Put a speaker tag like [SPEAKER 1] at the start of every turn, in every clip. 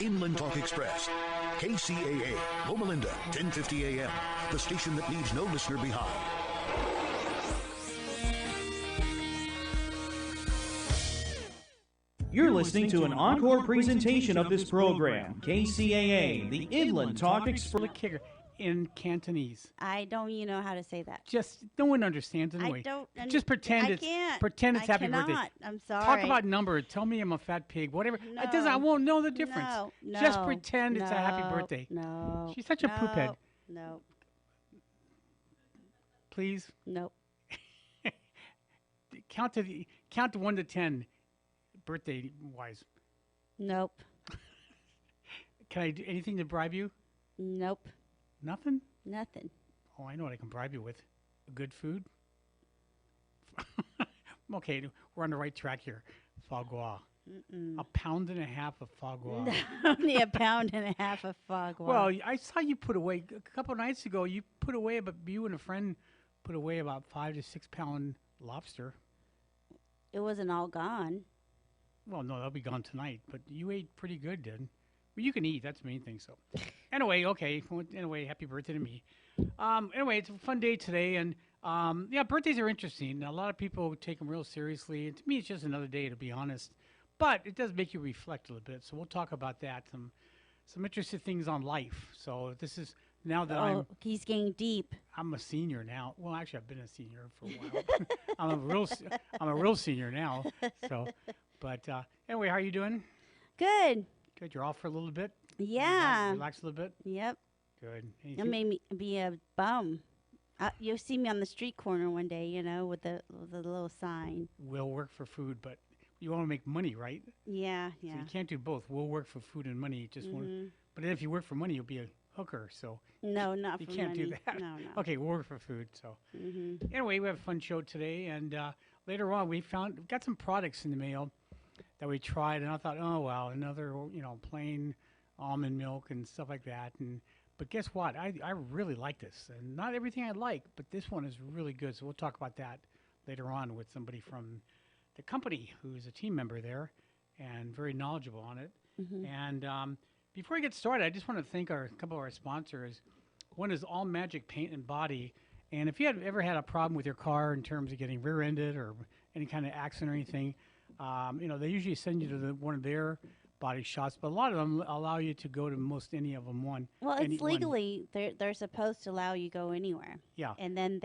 [SPEAKER 1] Inland Talk Express. KCAA, Loma Linda, 1050 AM. The station that leaves no listener behind.
[SPEAKER 2] You're listening to an encore presentation of this program. KCAA, the Inland Talk Express.
[SPEAKER 3] In Cantonese.
[SPEAKER 4] I don't even know how to say that.
[SPEAKER 3] Just no one understands anyway.
[SPEAKER 4] I don't.
[SPEAKER 3] Just pretend
[SPEAKER 4] I
[SPEAKER 3] it's
[SPEAKER 4] can't.
[SPEAKER 3] pretend it's
[SPEAKER 4] I
[SPEAKER 3] happy
[SPEAKER 4] cannot.
[SPEAKER 3] birthday.
[SPEAKER 4] I'm sorry.
[SPEAKER 3] Talk about number. Tell me I'm a fat pig. Whatever.
[SPEAKER 4] No.
[SPEAKER 3] It doesn't. I won't know the difference.
[SPEAKER 4] No.
[SPEAKER 3] Just pretend it's a happy birthday.
[SPEAKER 4] No.
[SPEAKER 3] She's such a poophead.
[SPEAKER 4] No.
[SPEAKER 3] Please.
[SPEAKER 4] Nope.
[SPEAKER 3] Count to 1 to 10. Birthday wise.
[SPEAKER 4] Nope.
[SPEAKER 3] Can I do anything to bribe you?
[SPEAKER 4] Nope.
[SPEAKER 3] Nothing?
[SPEAKER 4] Nothing.
[SPEAKER 3] Oh, I know what I can bribe you with. Good food? Okay, we're on the right track here. Foie gras. A pound and a half of foie gras.
[SPEAKER 4] Only a pound and a half of foie gras.
[SPEAKER 3] Well, I saw you put away, a couple of nights ago, you and a friend put away about 5 to 6 pound lobster.
[SPEAKER 4] It wasn't all gone.
[SPEAKER 3] Well, no, that'll be gone tonight, but you ate pretty good, then. Well, you can eat. That's the main thing. So, anyway, okay. Anyway, happy birthday to me. Anyway, it's a fun day today, and yeah, birthdays are interesting. A lot of people take them real seriously, and to me, it's just another day, to be honest. But it does make you reflect a little bit. So we'll talk about that. Some interesting things on life. So this is now that
[SPEAKER 4] he's getting deep.
[SPEAKER 3] I'm a senior now. Well, actually, I've been a senior for a while. I'm a real senior now. So, but anyway, how are you doing?
[SPEAKER 4] Good.
[SPEAKER 3] Good. You're off for a little bit?
[SPEAKER 4] Yeah.
[SPEAKER 3] Relax a little bit?
[SPEAKER 4] Yep.
[SPEAKER 3] Good.
[SPEAKER 4] It made me be a bum. You'll see me on the street corner one day, with the little sign.
[SPEAKER 3] We'll work for food, but you want to make money, right?
[SPEAKER 4] Yeah.
[SPEAKER 3] So you can't do both. We'll work for food and money. But if you work for money, you'll be a hooker. So
[SPEAKER 4] no, not
[SPEAKER 3] you
[SPEAKER 4] for
[SPEAKER 3] can't
[SPEAKER 4] money.
[SPEAKER 3] do that.
[SPEAKER 4] No.
[SPEAKER 3] Okay, we'll work for food. So anyway, we have a fun show today, and later on we got some products in the mail that we tried, and I thought, oh wow, another plain almond milk and stuff like that. But guess what? I really like this, and not everything I like, but this one is really good. So we'll talk about that later on with somebody from the company who's a team member there and very knowledgeable on it. And before I get started, I just want to thank a couple of our sponsors. One is All Magic Paint and Body. And if you had ever had a problem with your car in terms of getting rear-ended or any kind of accident or anything, they usually send you to one of their body shops, but a lot of them allow you to go to most any of them.
[SPEAKER 4] Well, it's legally they're supposed to allow you go anywhere.
[SPEAKER 3] Yeah.
[SPEAKER 4] And then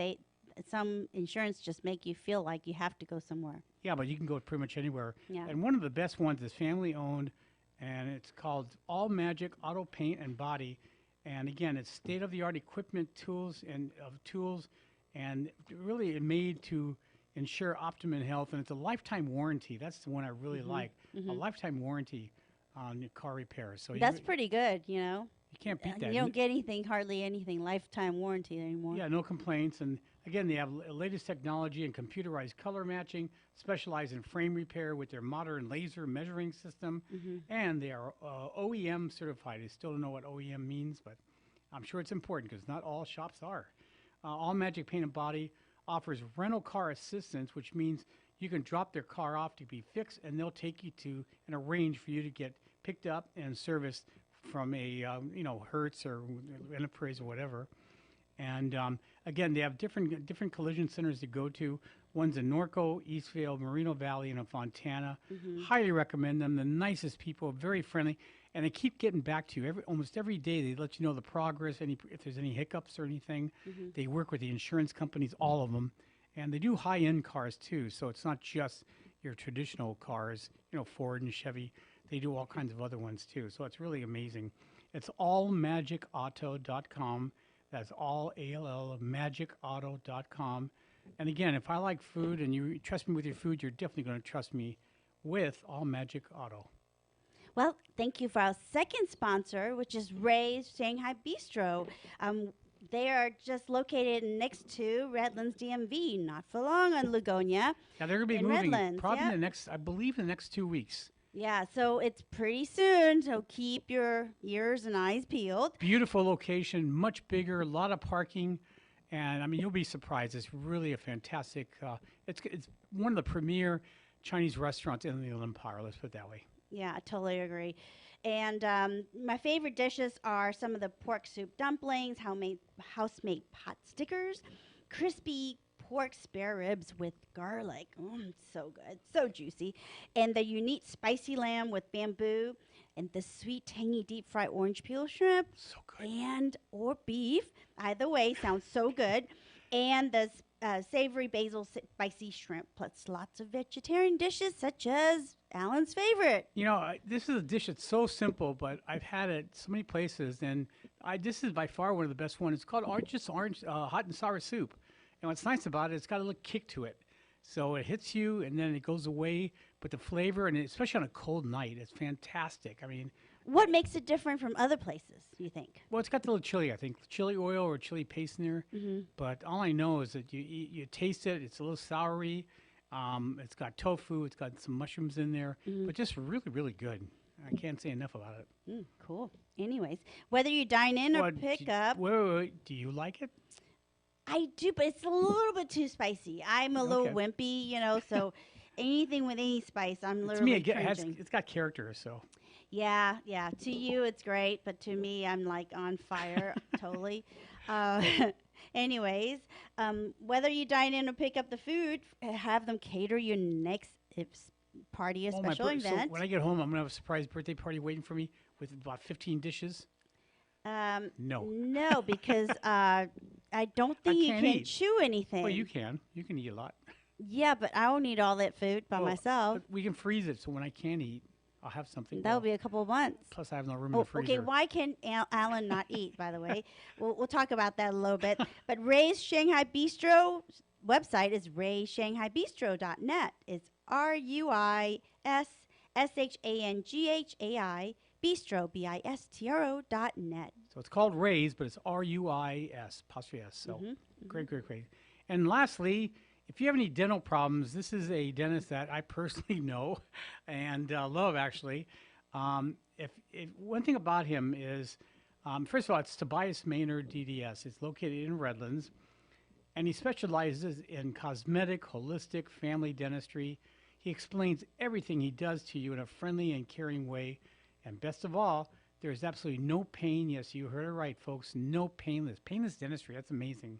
[SPEAKER 4] some insurance just make you feel like you have to go somewhere.
[SPEAKER 3] Yeah, but you can go pretty much anywhere.
[SPEAKER 4] Yeah.
[SPEAKER 3] And one of the best ones is family owned, and it's called All Magic Auto Paint and Body. And again, it's state-of-the-art equipment, tools, and really made to ensure optimum health. And it's a lifetime warranty. That's the one I really like. A lifetime warranty on your car repairs. So
[SPEAKER 4] that's pretty good,
[SPEAKER 3] You can't beat that.
[SPEAKER 4] You don't get hardly anything lifetime warranty anymore.
[SPEAKER 3] Yeah, no complaints. And again, they have latest technology and computerized color matching, specialize in frame repair with their modern laser measuring system, and they are OEM certified. I still don't know what OEM means, but I'm sure it's important because not all shops are. All Magic Paint and Body offers rental car assistance, which means you can drop their car off to be fixed, and they'll take you to and arrange for you to get picked up and serviced from a Hertz or Enterprise or whatever. And again, they have different collision centers to go to. One's in Norco, Eastvale, Moreno Valley, and in Fontana. Highly recommend them. The nicest people, very friendly, and they keep getting back to you. Almost every day, they let you know the progress, if there's any hiccups or anything. They work with the insurance companies, all of them, and they do high-end cars too. So it's not just your traditional cars, Ford and Chevy. They do all kinds of other ones too. So it's really amazing. It's allmagicauto.com. That's all ALL magicauto.com. And again, if I like food and you trust me with your food, you're definitely going to trust me with All Magic Auto.
[SPEAKER 4] Well, thank you for our second sponsor, which is Ray's Shanghai Bistro. They are just located next to Redlands DMV, not for long on Lugonia.
[SPEAKER 3] Now they're going to be moving probably in the next 2 weeks.
[SPEAKER 4] Yeah, so it's pretty soon, so keep your ears and eyes peeled.
[SPEAKER 3] Beautiful location, much bigger, a lot of parking, and you'll be surprised. It's really a fantastic, it's one of the premier Chinese restaurants in the Inland Empire, let's put it that way.
[SPEAKER 4] Yeah, I totally agree. And my favorite dishes are some of the pork soup dumplings, house-made pot stickers, crispy pork spare ribs with garlic. So good, so juicy. And the unique spicy lamb with bamboo, and the sweet, tangy, deep-fried orange peel shrimp,
[SPEAKER 3] So good.
[SPEAKER 4] and or beef. Either way, sounds so good. And the savory basil spicy shrimp, plus lots of vegetarian dishes such as Alan's favorite.
[SPEAKER 3] You know, this is a dish that's so simple, but I've had it so many places, and this is by far one of the best ones. It's called orange hot and sour soup. And what's nice about it, it's got a little kick to it. So it hits you, and then it goes away. But the flavor, and especially on a cold night, it's fantastic. I mean,
[SPEAKER 4] What makes it different from other places, you think?
[SPEAKER 3] well, it's got the little chili, I think, chili oil or chili paste in there. But all I know is that you taste it. It's a little soury. It's got tofu. It's got some mushrooms in there. But just really, really good. I can't say enough about it.
[SPEAKER 4] Cool. Anyways, whether you dine in or
[SPEAKER 3] Well,
[SPEAKER 4] pick up,
[SPEAKER 3] wait. Do you like it?
[SPEAKER 4] I do, but it's a little bit too spicy. I'm a little
[SPEAKER 3] Okay.
[SPEAKER 4] wimpy, so anything with any spice, I'm
[SPEAKER 3] To
[SPEAKER 4] literally
[SPEAKER 3] me,
[SPEAKER 4] cringing.
[SPEAKER 3] it's got character. So
[SPEAKER 4] Yeah. To you, it's great, but to me, I'm like on fire, totally. Anyways, whether you dine in or pick up the food, have them cater your next party, a
[SPEAKER 3] oh,
[SPEAKER 4] special
[SPEAKER 3] so
[SPEAKER 4] event.
[SPEAKER 3] when I get home, I'm gonna have a surprise birthday party waiting for me with about 15 dishes. No.
[SPEAKER 4] No, because I don't think you
[SPEAKER 3] can't
[SPEAKER 4] can
[SPEAKER 3] eat.
[SPEAKER 4] chew anything.
[SPEAKER 3] Well, you can. You can eat a lot.
[SPEAKER 4] Yeah, but I won't eat all that food by
[SPEAKER 3] Well,
[SPEAKER 4] myself.
[SPEAKER 3] but we can freeze it, so when I can't eat, I'll have something.
[SPEAKER 4] That'll be a couple of months.
[SPEAKER 3] Plus, I have no room in
[SPEAKER 4] Oh,
[SPEAKER 3] the freezer.
[SPEAKER 4] okay, why can Alan not eat, by the way? We'll talk about that a little bit. But Ray's Shanghai Bistro website is rayshanghai.bistro.net. It's RUISSHANGHAI Bistro, BISTRO.net.
[SPEAKER 3] So it's called Rays, but it's RUIS, apostrophe S. So great. And lastly, if you have any dental problems, this is a dentist that I personally know and love, actually. If one thing about him is, first of all, it's Tobias Maynard DDS. It's located in Redlands, and he specializes in cosmetic, holistic, family dentistry. He explains everything he does to you in a friendly and caring way. And best of all, there is absolutely no pain. Yes, you heard it right, folks. No painless dentistry. That's amazing.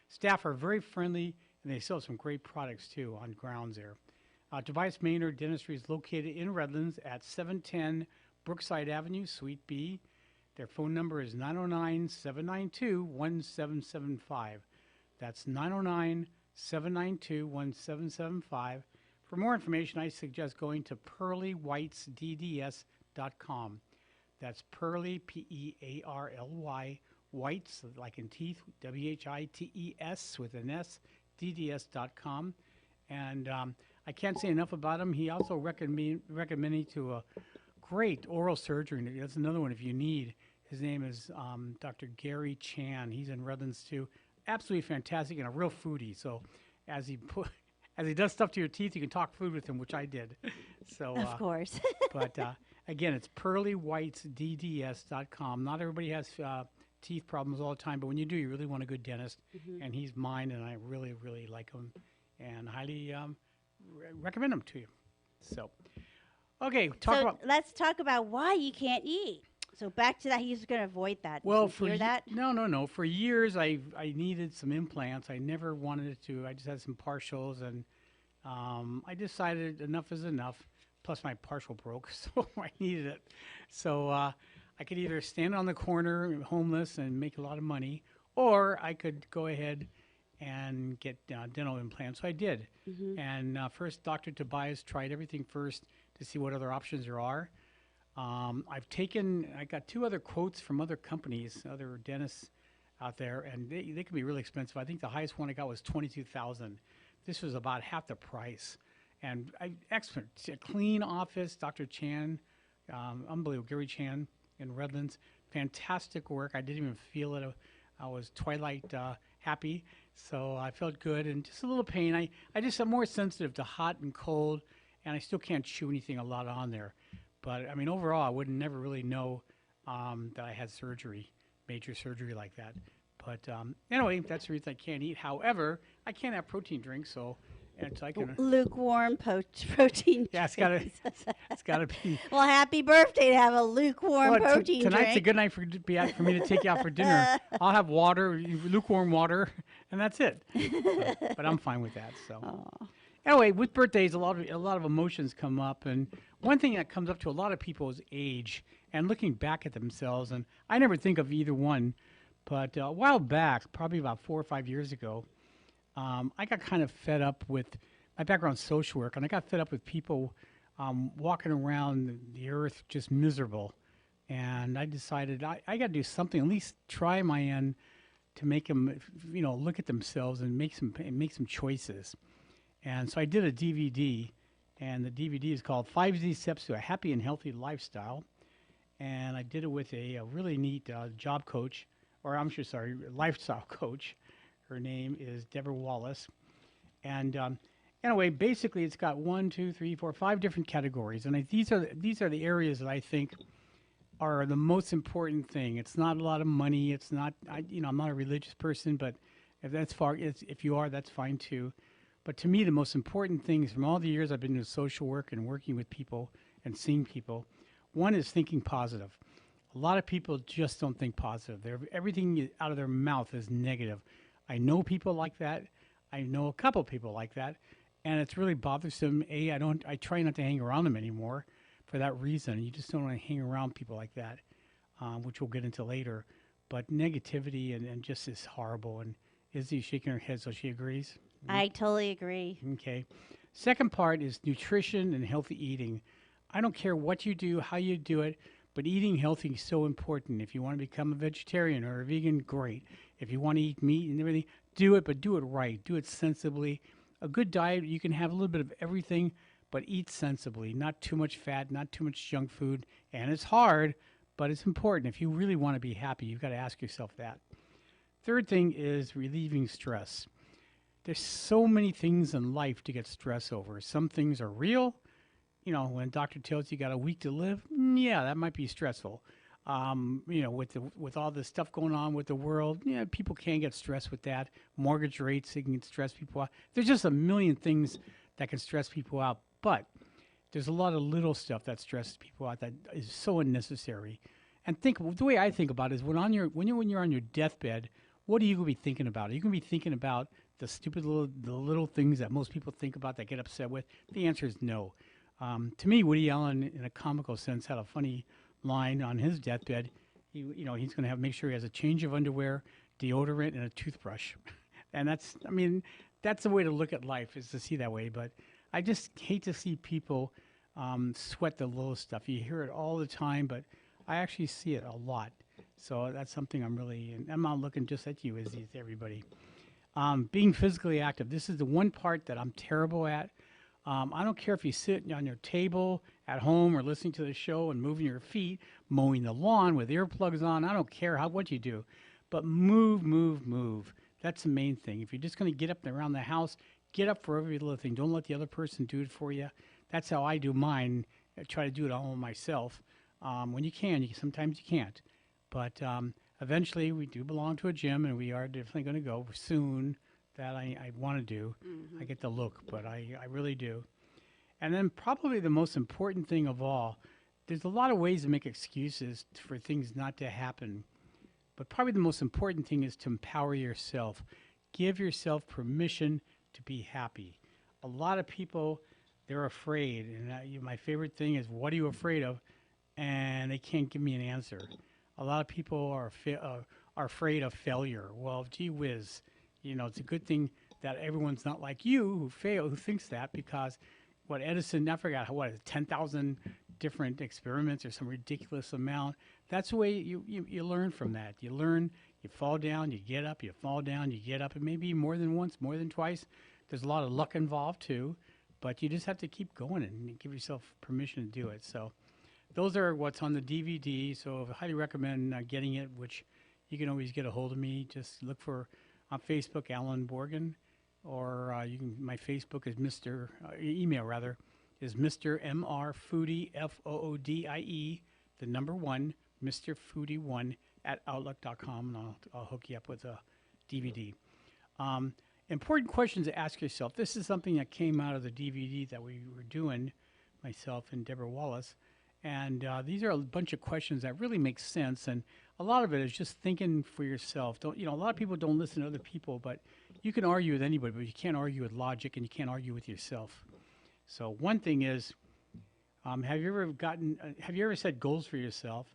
[SPEAKER 3] Staff are very friendly, and they sell some great products, too, on grounds there. Tobias Maynard Dentistry is located in Redlands at 710 Brookside Avenue, Suite B. Their phone number is 909-792-1775. That's 909-792-1775. For more information, I suggest going to pearlywhitesdds.com. That's Pearly, Pearly, Whites, like in teeth, WHITES with an S, DDS.com. And I can't say enough about him. He also recommended me to a great oral surgery. That's another one if you need. His name is Dr. Gary Chan. He's in Redlands too. Absolutely fantastic and a real foodie. So as he does stuff to your teeth, you can talk food with him, which I did. So
[SPEAKER 4] Of course.
[SPEAKER 3] but again, it's pearlywhitesdds.com. Not everybody has teeth problems all the time, but when you do, you really want a good dentist. And he's mine, and I really, really like him and highly recommend him to you. So, okay,
[SPEAKER 4] Let's talk about why you can't eat. So back to that, he's going to avoid that.
[SPEAKER 3] Well,
[SPEAKER 4] Did you hear that?
[SPEAKER 3] No. For years, I needed some implants. I never wanted to. I just had some partials, and I decided enough is enough. Plus, my partial broke, so I needed it. So I could either stand on the corner, homeless, and make a lot of money, or I could go ahead and get dental implants. So I did. And first, Dr. Tobias tried everything first to see what other options there are. I got 2 other quotes from other companies, other dentists out there, and they can be really expensive. I think the highest one I got was $22,000. This was about half the price. And excellent, a clean office, Dr. Chan, unbelievable, Gary Chan in Redlands, fantastic work. I didn't even feel it. I was twilight happy, so I felt good, and just a little pain. I just am more sensitive to hot and cold, and I still can't chew anything a lot on there. But, I mean, overall, I would never really know that I had surgery, major surgery like that. But anyway, that's the reason I can't eat. However, I can't have protein drinks, so And so I can.
[SPEAKER 4] Lukewarm protein.
[SPEAKER 3] Yeah, it's gotta be.
[SPEAKER 4] Well, happy birthday to have a lukewarm protein
[SPEAKER 3] tonight's
[SPEAKER 4] drink.
[SPEAKER 3] a good night for me to take you out for dinner. I'll have water, lukewarm water, and that's it. But I'm fine with that. So.
[SPEAKER 4] Aw.
[SPEAKER 3] Anyway, with birthdays, a lot of emotions come up, and one thing that comes up to a lot of people is age and looking back at themselves. And I never think of either one, but a while back, probably about 4 or 5 years ago, I got kind of fed up with my background social work, and I got fed up with people walking around the earth just miserable. And I decided I got to do something, at least try my end to make them, look at themselves and make some choices. And so I did a DVD, and the DVD is called 5 Easy Steps to a Happy and Healthy Lifestyle. And I did it with a really neat job coach, lifestyle coach. Her name is Deborah Wallace. And anyway, basically it's got 5 different categories. And these are the areas that I think are the most important thing. It's not a lot of money. It's not, I'm not a religious person, but if you are, that's fine too. But to me, the most important things from all the years I've been doing social work and working with people and seeing people, one is thinking positive. A lot of people just don't think positive. Everything out of their mouth is negative. I know people like that. I know a couple people like that, and it's really bothersome. I try not to hang around them anymore for that reason. You just don't want to hang around people like that, which we'll get into later. But negativity and just is horrible. And Izzy's shaking her head, so she agrees.
[SPEAKER 4] I totally agree.
[SPEAKER 3] Okay. Second part is nutrition and healthy eating. I don't care what you do, how you do it, but eating healthy is so important. If you want to become a vegetarian or a vegan, great. If you want to eat meat and everything, do it, but do it right. Do it sensibly. A good diet, you can have a little bit of everything, but eat sensibly. Not too much fat, not too much junk food. And it's hard, but it's important. If you really want to be happy, you've got to ask yourself that. Third thing is relieving stress. There's so many things in life to get stress over. Some things are real. When a doctor tells you got a week to live, yeah, that might be stressful. With all this stuff going on with the world, people can get stressed with that. Mortgage rates, they can stress people out. There's just a million things that can stress people out. But there's a lot of little stuff that stresses people out that is so unnecessary. And the way I think about it is when you're on your deathbed, what are you going to be thinking about? Are you going to be thinking about the little things that most people think about that get upset with? The answer is no. To me, Woody Allen, in a comical sense, had a funny line on his deathbed. He's going to make sure he has a change of underwear, deodorant, and a toothbrush. And that's the way to look at life, is to see that way. But I just hate to see people sweat the little stuff. You hear it all the time, but I actually see it a lot. So that's something I'm not looking just at you, as everybody. Being physically active. This is the one part that I'm terrible at. I don't care if you sit on your table at home or listening to the show and moving your feet, mowing the lawn with earplugs on. I don't care what you do, but move. That's the main thing. If you're just going to get up and around the house, get up for every little thing. Don't let the other person do it for you. That's how I do mine. I try to do it all myself. When you can, sometimes you can't. But eventually, we do belong to a gym, and we are definitely going to go soon. That I want to do. I get the look, but I really do. And then probably the most important thing of all, there's a lot of ways to make excuses for things not to happen. But probably the most important thing is to empower yourself. Give yourself permission to be happy. A lot of people, they're afraid. And my favorite thing is, what are you afraid of? And they can't give me an answer. A lot of people are afraid of failure. Well, gee whiz. It's a good thing that everyone's not like you who thinks that, because Edison, I forgot 10,000 different experiments or some ridiculous amount. That's the way you learn from that. You learn, you fall down, you get up, you fall down, you get up, and maybe more than once, more than twice. There's a lot of luck involved too, but you just have to keep going and give yourself permission to do it. So those are what's on the DVD. So I highly recommend getting it, which you can always get a hold of me. Just look for on Facebook, Allan Borgen, or my Facebook is email is Mr. MR Foodie, FOODIE, the number 1, Mr. Foodie1 at outlook.com, and I'll hook you up with a DVD. important questions to ask yourself. This is something that came out of the DVD that we were doing, myself and Deborah Wallace. And these are a bunch of questions that really make sense. And a lot of it is just thinking for yourself. Don't A lot of people don't listen to other people, but you can argue with anybody, but you can't argue with logic and you can't argue with yourself. So one thing is, have you ever set goals for yourself,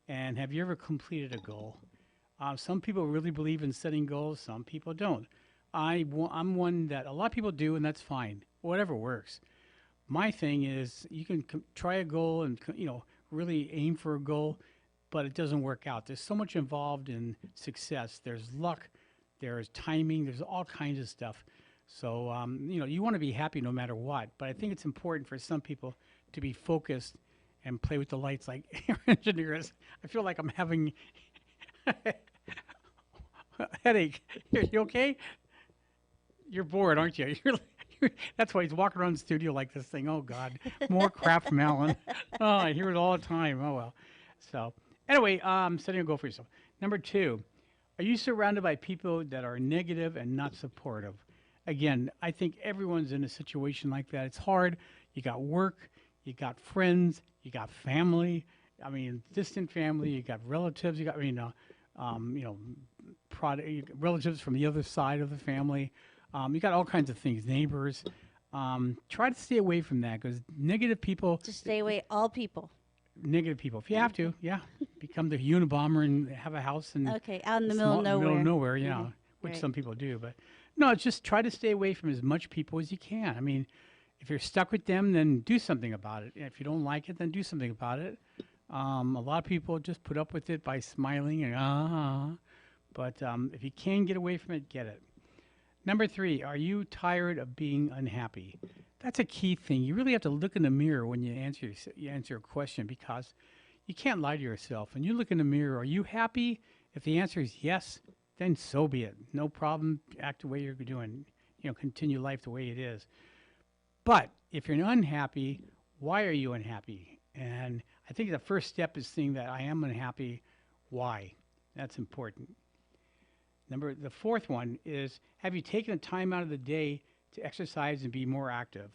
[SPEAKER 3] and have you ever completed a goal? Some people really believe in setting goals. Some people don't. I'm one that a lot of people do, and that's fine. Whatever works. My thing is, you can try a goal and really aim for a goal, but it doesn't work out. There's so much involved in success. There's luck, there's timing, there's all kinds of stuff. So you want to be happy no matter what. But I think it's important for some people to be focused and play with the lights like air engineers. I feel like I'm having a headache. You okay? You're bored, aren't you? That's why he's walking around the studio like this thing. Oh, God. More crap from Allan. Oh, I hear it all the time. Oh, well. So, anyway, setting a goal for yourself. Number 2, are you surrounded by people that are negative and not supportive? Again, I think everyone's in a situation like that. It's hard. You got work. You got friends. You got family. I mean, distant family. You got relatives. You got, relatives from the other side of the family. You got all kinds of things, neighbors. Try to stay away from that because negative people.
[SPEAKER 4] Just stay away, all people.
[SPEAKER 3] Negative people. If you have to, yeah. Become the Unabomber and have a house in
[SPEAKER 4] out in the middle of nowhere.
[SPEAKER 3] Middle of nowhere, yeah, which some people do. But no, just try to stay away from as much people as you can. I mean, if you're stuck with them, then do something about it. If you don't like it, then do something about it. A lot of people just put up with it by smiling and But if you can get away from it, get it. Number 3, are you tired of being unhappy? That's a key thing. You really have to look in the mirror when you answer a question because you can't lie to yourself. And you look in the mirror, are you happy? If the answer is yes, then so be it. No problem. Act the way you're doing. Continue life the way it is. But if you're unhappy, why are you unhappy? And I think the first step is seeing that I am unhappy. Why? That's important. The 4th one is, have you taken the time out of the day to exercise and be more active?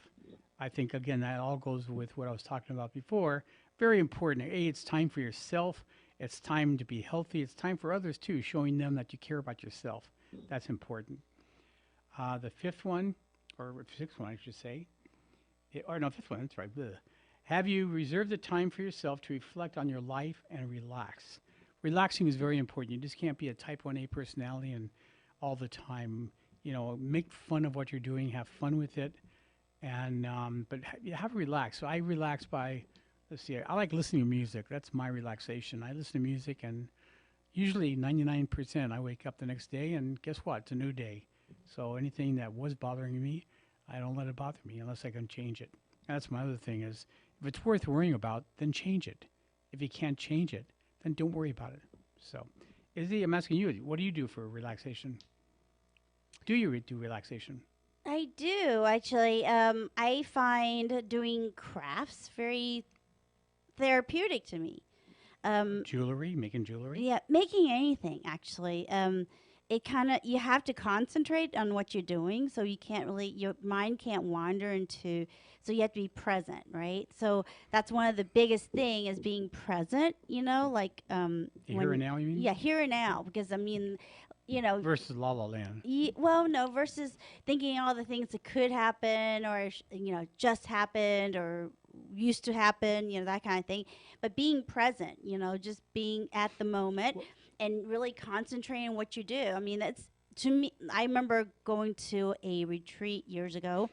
[SPEAKER 3] I think, again, that all goes with what I was talking about before. Very important. It's time for yourself. It's time to be healthy. It's time for others, too, showing them that you care about yourself. That's important. The 5th one, or 6th one, I should say. 5th one, that's right. Bleh. Have you reserved the time for yourself to reflect on your life and relax? Relaxing is very important. You just can't be a type 1A personality and all the time, make fun of what you're doing, have fun with it, and but you have to relax. So I relax by, I like listening to music. That's my relaxation. I listen to music, and usually 99% I wake up the next day, and guess what? It's a new day. So anything that was bothering me, I don't let it bother me unless I can change it. And that's my other thing is, if it's worth worrying about, then change it. If you can't change it, then don't worry about it. So, Izzy, I'm asking you, what do you do for relaxation? Do you do relaxation?
[SPEAKER 4] I do, actually. I find doing crafts very therapeutic to me.
[SPEAKER 3] Jewelry, making jewelry?
[SPEAKER 4] Yeah, making anything, actually. You have to concentrate on what you're doing, so you can't really, your mind can't wander into, so you have to be present, right? So that's one of the biggest thing is being present, like.
[SPEAKER 3] Here and now, you mean?
[SPEAKER 4] Yeah, here and now, because versus
[SPEAKER 3] La La Land.
[SPEAKER 4] Versus thinking all the things that could happen or, just happened or used to happen, that kind of thing. But being present, just being at the moment and really concentrating on what you do. I mean, that's, to me, I remember going to a retreat years ago,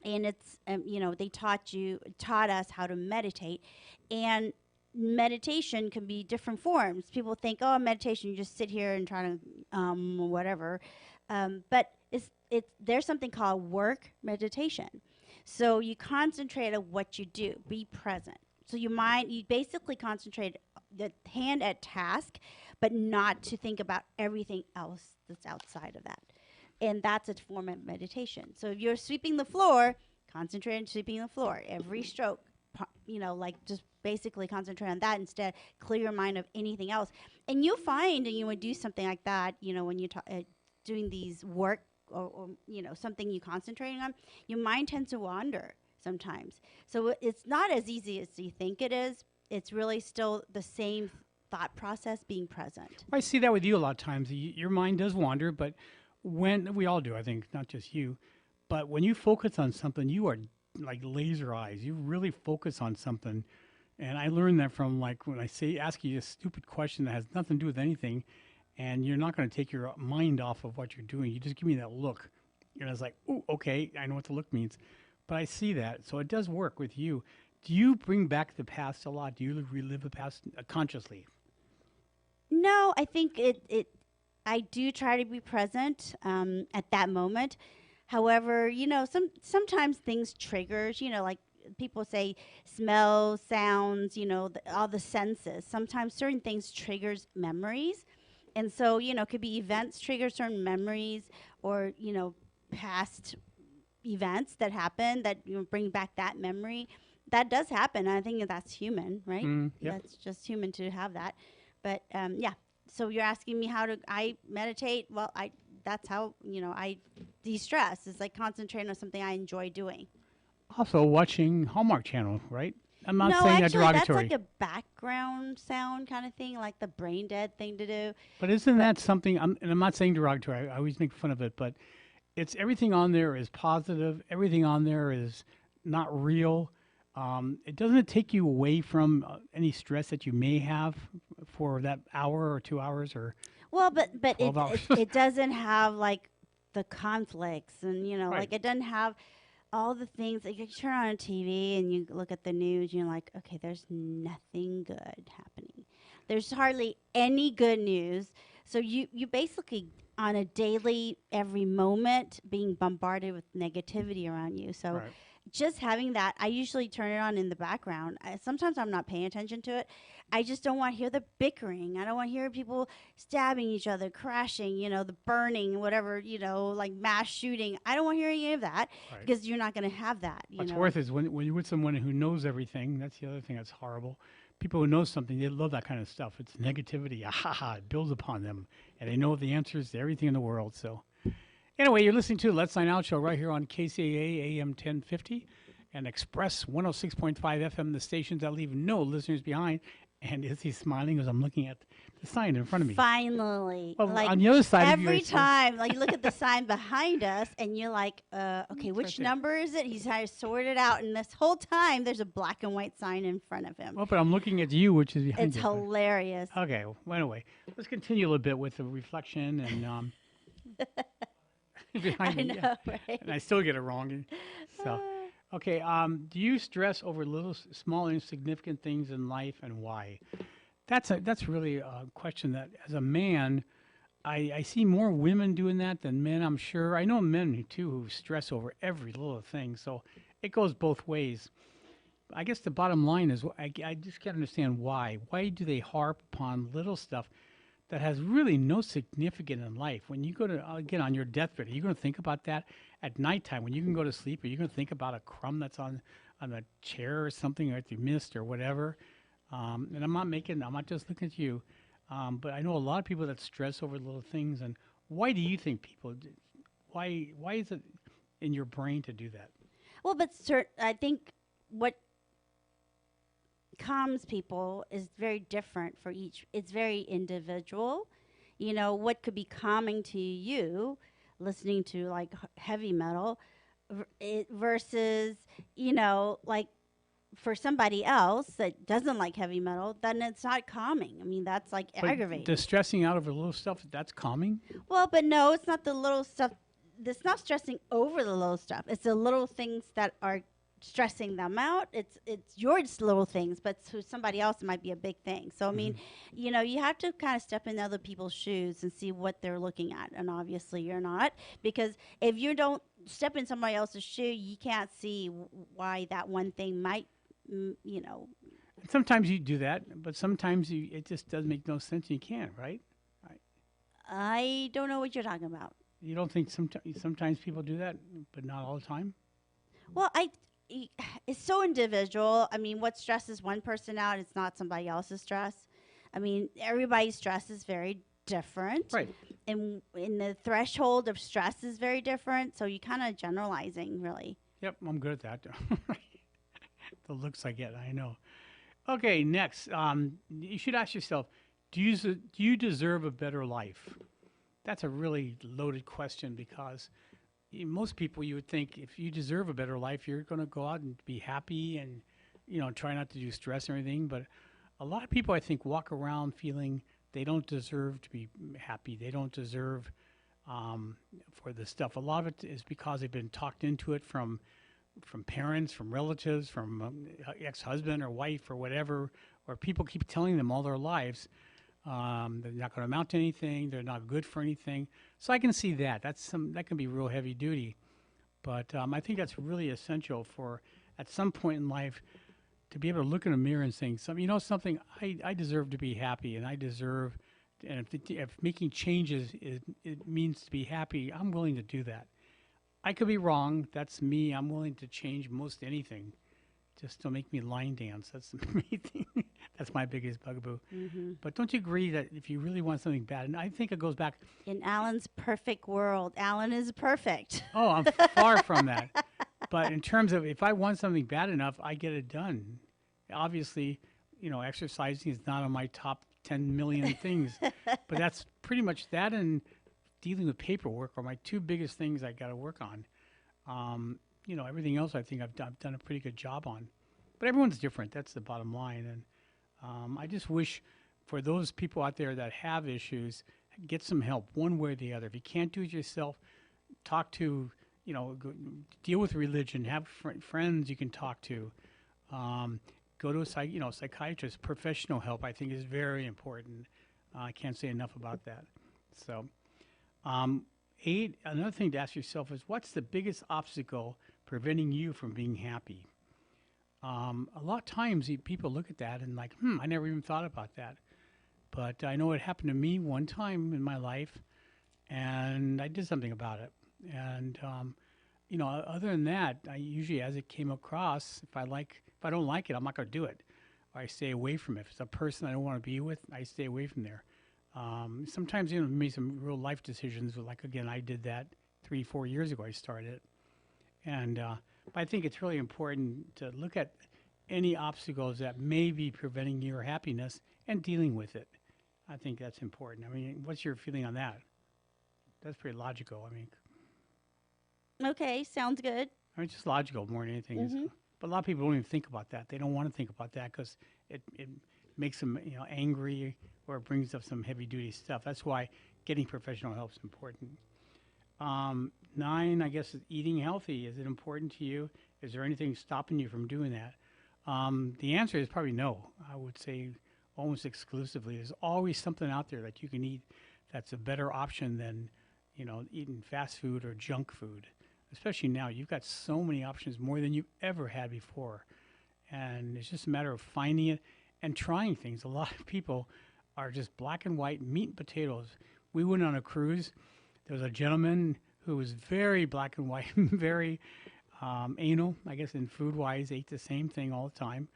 [SPEAKER 4] and it's, they taught us how to meditate. And meditation can be different forms. People think, oh, meditation, you just sit here and try to whatever. But there's something called work meditation. So you concentrate on what you do, be present. So you basically concentrate the hand at task, but not to think about everything else that's outside of that. And that's a form of meditation. So if you're sweeping the floor, concentrate on sweeping the floor. Every stroke, just basically concentrate on that instead. Clear your mind of anything else. And you'll find, and you would do something like that, when you're doing these work or something you concentrating on, your mind tends to wander sometimes. So it's not as easy as you think it is. It's really still the same thought process being present.
[SPEAKER 3] I see that with you a lot of times. Your mind does wander, but when we all do, I think, not just you, but when you focus on something, you are like laser eyes. You really focus on something. And I learned that from like when I ask you a stupid question that has nothing to do with anything, and you're not going to take your mind off of what you're doing. You just give me that look. And I was like, oh, okay, I know what the look means. But I see that. So it does work with you. Do you bring back the past a lot? Do you relive the past consciously?
[SPEAKER 4] No, I think I do try to be present at that moment. However, sometimes things triggers, like people say smell, sounds, all the senses. Sometimes certain things triggers memories. And so, it could be events trigger certain memories or, past events that happen that bring back that memory. That does happen. I think that's human, right?
[SPEAKER 3] Yep.
[SPEAKER 4] That's just human to have that. But yeah, so you're asking me how I meditate? Well, that's how, I de-stress. It's like concentrating on something I enjoy doing.
[SPEAKER 3] Also watching Hallmark Channel, right? I'm not
[SPEAKER 4] No,
[SPEAKER 3] saying that
[SPEAKER 4] actually,
[SPEAKER 3] derogatory.
[SPEAKER 4] that's like a background sound kind of thing, like the brain dead thing to do.
[SPEAKER 3] But isn't that something, and I'm not saying derogatory, I always make fun of it, but it's everything on there is positive. Everything on there is not real. It doesn't take you away from any stress that you may have for that hour or 2 hours or
[SPEAKER 4] Well, but
[SPEAKER 3] 12 hours.
[SPEAKER 4] it doesn't have like the conflicts and
[SPEAKER 3] Right.
[SPEAKER 4] like it doesn't have all the things. Like you turn on a TV and you look at the news, and you're like, okay, there's nothing good happening. There's hardly any good news. So you basically on a daily, every moment being bombarded with negativity around you. So
[SPEAKER 3] Right.
[SPEAKER 4] just having that, I usually turn it on in the background. Sometimes I'm not paying attention to it. I just don't want to hear the bickering. I don't want to hear people stabbing each other, crashing, the burning, whatever, like mass shooting. I don't want to hear any of that
[SPEAKER 3] Right.
[SPEAKER 4] because you're not going to have that.
[SPEAKER 3] What's worse is when you're with someone who knows everything. That's the other thing that's horrible. People who know something, they love that kind of stuff. It's negativity. It builds upon them. And they know the answers to everything in the world. So anyway, you're listening to the Let's Sign Out show right here on KCAA AM 1050 and Express 106.5 FM, the stations that leave no listeners behind. And is he smiling as I'm looking at the sign in front of me?
[SPEAKER 4] Finally.
[SPEAKER 3] Well,
[SPEAKER 4] like
[SPEAKER 3] on the other side of you,
[SPEAKER 4] every
[SPEAKER 3] I see-
[SPEAKER 4] time, like you look at the sign behind us and you're like, okay, which
[SPEAKER 3] there.
[SPEAKER 4] number is it? He's trying to sort it out. And this whole time, there's a black and white sign in front of him.
[SPEAKER 3] Well, but I'm looking at you, which is behind
[SPEAKER 4] It's
[SPEAKER 3] you.
[SPEAKER 4] hilarious.
[SPEAKER 3] Okay, well, anyway, let's continue a little bit with the reflection and behind
[SPEAKER 4] I
[SPEAKER 3] me,
[SPEAKER 4] know,
[SPEAKER 3] yeah.
[SPEAKER 4] right?
[SPEAKER 3] And I still get it wrong. So, okay, do you stress over little, small, insignificant things in life, and why? That's really a question that, as a man, I see more women doing that than men. I'm sure I know men too who stress over every little thing. So it goes both ways. I guess the bottom line is I just can't understand why. Why do they harp upon little stuff that has really no significance in life? When you go to, again, on your deathbed, are you going to think about that at nighttime when you can go to sleep? Are you going to think about a crumb that's on a chair or something that you missed or whatever? And I'm not just looking at you, but I know a lot of people that stress over little things. And why do you think why is it in your brain to do that?
[SPEAKER 4] Well, but I think what calms people is very different for each. It's very individual. What could be calming to you, listening to like heavy metal, versus, like for somebody else that doesn't like heavy metal, then it's not calming. I mean, that's like
[SPEAKER 3] But
[SPEAKER 4] aggravating.
[SPEAKER 3] the stressing out over little stuff, that's calming?
[SPEAKER 4] Well, but no, it's not the little stuff. It's not stressing over the little stuff. It's the little things that are stressing them out. It's your little things, but to somebody else it might be a big thing. So I mean, you have to kind of step in other people's shoes and see what they're looking at. And obviously you're not, because if you don't step in somebody else's shoe, you can't see why that one thing might,
[SPEAKER 3] Sometimes you do that, but sometimes it just does make no sense. You can't, right?
[SPEAKER 4] I don't know what you're talking about.
[SPEAKER 3] You don't think sometimes people do that, but not all the time?
[SPEAKER 4] Well, it's so individual. I mean, what stresses one person out, it's not somebody else's stress. I mean, everybody's stress is very different.
[SPEAKER 3] Right.
[SPEAKER 4] And the threshold of stress is very different. So you're kind of generalizing, really.
[SPEAKER 3] Yep, I'm good at that. The looks I get, I know. Okay, next, you should ask yourself, do you deserve a better life? That's a really loaded question because most people, you would think if you deserve a better life, you're going to go out and be happy and, try not to do stress or anything. But a lot of people, I think, walk around feeling they don't deserve to be happy. They don't deserve for the stuff. A lot of it is because they've been talked into it from parents, from relatives, from ex-husband or wife or whatever, or people keep telling them all their lives they're not going to amount to anything, they're not good for anything. So I can see that. That can be real heavy duty. But I think that's really essential for, at some point in life, to be able to look in a mirror and saying, something, I deserve to be happy, and I deserve, and if making changes it means to be happy, I'm willing to do that. I could be wrong. That's me. I'm willing to change most anything just to make me line dance. That's the main thing. That's my biggest bugaboo. Mm-hmm. But don't you agree that if you really want something bad, and I think it goes back.
[SPEAKER 4] In Allan's perfect world, Allan is perfect.
[SPEAKER 3] Oh, I'm far from that. But in terms of if I want something bad enough, I get it done. Obviously, exercising is not on my top 10 million things. But that's pretty much that, and dealing with paperwork are my two biggest things I got to work on. Everything else I think I've done a pretty good job on. But everyone's different. That's the bottom line. And I just wish for those people out there that have issues, get some help one way or the other. If you can't do it yourself, talk to, deal with religion, have friends you can talk to. Go to a psychiatrist. Professional help, I think, is very important. I can't say enough about that. So, another thing to ask yourself is, what's the biggest obstacle preventing you from being happy? A lot of times people look at that and like, I never even thought about that. But I know it happened to me one time in my life, and I did something about it. And, other than that, I usually, as it came across, if I don't like it, I'm not going to do it. Or I stay away from it. If it's a person I don't want to be with, I stay away from there. Sometimes, made some real life decisions. Like, again, I did that 3-4 years ago. I started. And but I think it's really important to look at any obstacles that may be preventing your happiness and dealing with it. I think that's important. I mean, what's your feeling on that? That's pretty logical. I mean,
[SPEAKER 4] Okay, sounds good.
[SPEAKER 3] it's just logical more than anything.
[SPEAKER 4] Mm-hmm.
[SPEAKER 3] But a lot of people don't even think about that. They don't want to think about that because it makes them angry, or it brings up some heavy duty stuff. That's why getting professional help is important. 9, I guess, is eating healthy. Is it important to you? Is there anything stopping you from doing that? The answer is probably no. I would say almost exclusively. There's always something out there that you can eat that's a better option than, eating fast food or junk food. Especially now, you've got so many options, more than you've ever had before. And it's just a matter of finding it and trying things. A lot of people are just black and white meat and potatoes. We went on a cruise. There was a gentleman who was very black and white, very anal, I guess, in food-wise, ate the same thing all the time.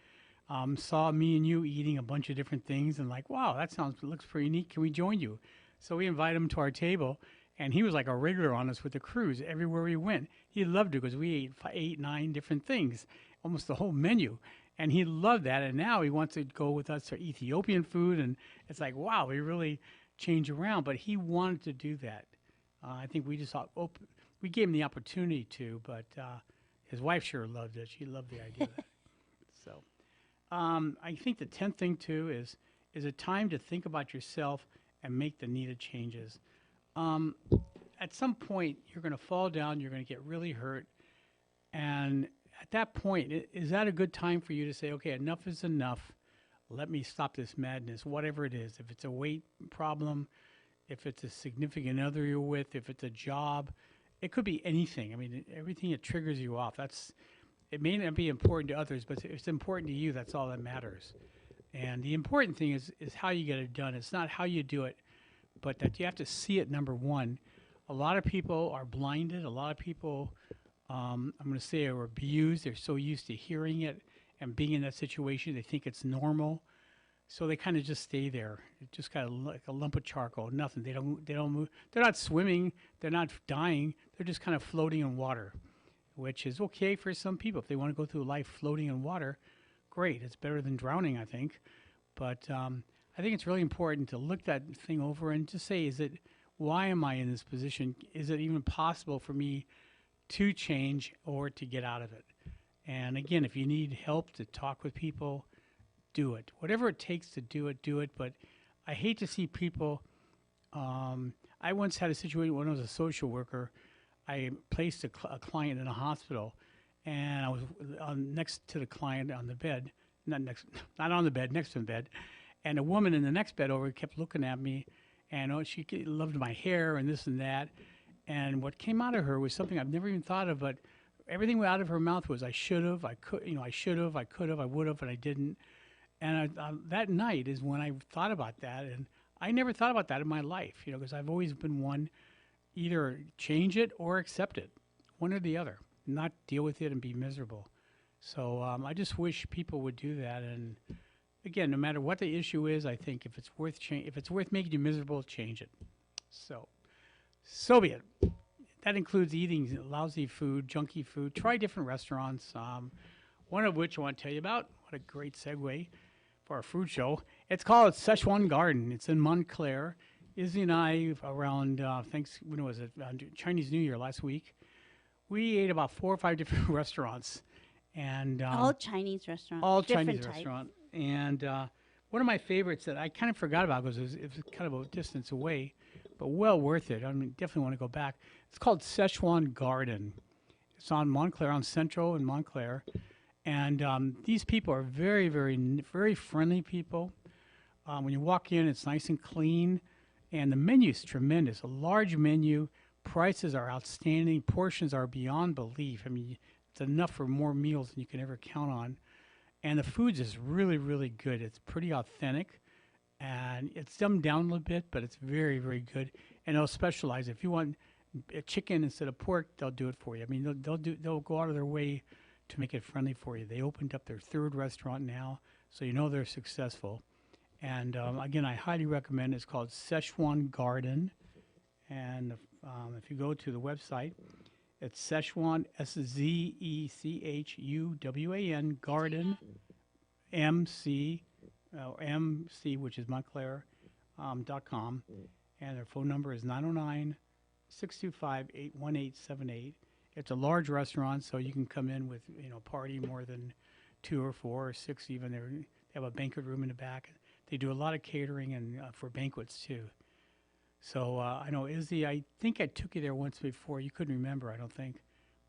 [SPEAKER 3] Saw me and you eating a bunch of different things and like, wow, looks pretty neat. Can we join you? So we invited him to our table, and he was like a regular on us with the cruise. Everywhere we went, he loved it because we ate 8, 9 different things, almost the whole menu. And he loved that, and now he wants to go with us to Ethiopian food, and it's like, wow, we really change around. But he wanted to do that. I think we just thought, we gave him the opportunity to, but his wife sure loved it. She loved the idea of that. So I think the 10th thing, too, is a time to think about yourself and make the needed changes. At some point, you're going to fall down, you're going to get really hurt, and at that point, is that a good time for you to say, okay, enough is enough, let me stop this madness, whatever it is. If it's a weight problem, if it's a significant other you're with, if it's a job, it could be anything. I mean, everything that triggers you off, it may not be important to others, but if it's important to you, that's all that matters. And the important thing is how you get it done. It's not how you do it, but that you have to see it, number one. A lot of people are blinded. A lot of people, I'm going to say, are abused. They're so used to hearing it and being in that situation, they think it's normal. So they kind of just stay there. It just kind of like a lump of charcoal, nothing. They don't move. They're not swimming. They're not dying. They're just kind of floating in water, which is okay for some people. If they want to go through life floating in water, great. It's better than drowning, I think. But I think it's really important to look that thing over and just say, why am I in this position? Is it even possible for me to change or to get out of it? And again, if you need help to talk with people, do it. Whatever it takes to do it, do it. But I hate to see people. I once had a situation when I was a social worker. I placed a client in a hospital, and I was next to the client on the bed, not on the bed, next to the bed, and a woman in the next bed over kept looking at me, and she loved my hair and this and that, and what came out of her was something I've never even thought of, but everything out of her mouth was, I should have, I could, I should have, I could have, I would have, but I didn't. And that night is when I thought about that, and I never thought about that in my life, because I've always been one, either change it or accept it, one or the other, not deal with it and be miserable. So I just wish people would do that. And again, no matter what the issue is, I think if it's worth making you miserable, change it. So be it. That includes eating lousy food, junky food. Try different restaurants. One of which I want to tell you about. What a great segue for our food show. It's called Szechuan Garden. It's in Montclair. Izzy and I, around when was it? Chinese New Year last week, we ate about 4 or 5 different restaurants, and
[SPEAKER 4] all Chinese restaurants.
[SPEAKER 3] All
[SPEAKER 4] different
[SPEAKER 3] Chinese restaurant. And one of my favorites that I kind of forgot about because it was kind of a distance away, but well worth it. I mean, definitely want to go back. It's called Szechuan Garden. It's on Montclair, on Central in Montclair. And these people are very, very, very friendly people. When you walk in, it's nice and clean. And the menu is tremendous. A large menu. Prices are outstanding. Portions are beyond belief. I mean, it's enough for more meals than you can ever count on. And the food's is really, really good. It's pretty authentic. And it's dumbed down a little bit, but it's very, very good. And they'll specialize. If you want a chicken instead of pork, they'll do it for you. I mean, they'll go out of their way to make it friendly for you. They opened up their 3rd restaurant now, so they're successful. And again, I highly recommend it. It's called Szechuan Garden. And if you go to the website, it's Szechuan, Szechuan, Garden, MC, which is Montclair, .com. And their phone number is 909-625-81878. It's a large restaurant, so you can come in with, party more than 2 or 4 or 6 even. They have a banquet room in the back. They do a lot of catering and for banquets too. So I know, Izzy, I think I took you there once before. You couldn't remember, I don't think.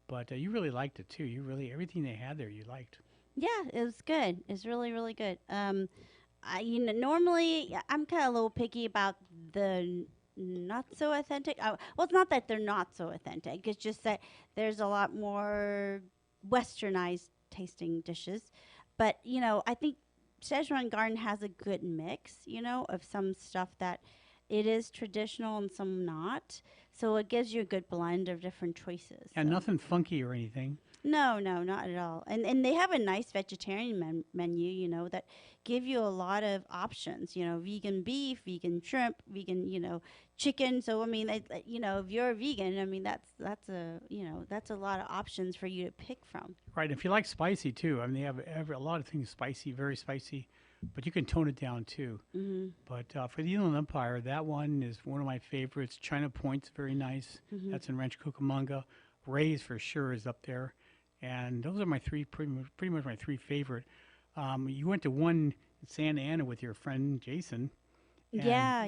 [SPEAKER 3] But you really liked it too. Everything they had there you liked.
[SPEAKER 4] Yeah, it was good. It's really, really good. Normally I'm kind of a little picky about the not so authentic. Well, it's not that they're not so authentic. It's just that there's a lot more westernized tasting dishes. But, I think Szechuan Garden has a good mix, of some stuff that it is traditional and some not. So it gives you a good blend of different choices.
[SPEAKER 3] And nothing funky or anything.
[SPEAKER 4] No, not at all. And they have a nice vegetarian menu, that give you a lot of options, vegan beef, vegan shrimp, vegan, chicken. So, I mean, if you're a vegan, I mean, that's a lot of options for you to pick from.
[SPEAKER 3] Right. If you like spicy too, I mean, they have a lot of things spicy, very spicy, but you can tone it down too.
[SPEAKER 4] Mm-hmm.
[SPEAKER 3] But for the Inland Empire, that one is one of my favorites. China Point's very nice.
[SPEAKER 4] Mm-hmm.
[SPEAKER 3] That's in Rancho Cucamonga. Ray's for sure is up there. And those are my pretty much my 3 favorite. You went to one in Santa Ana with your friend Jason.
[SPEAKER 4] Yeah.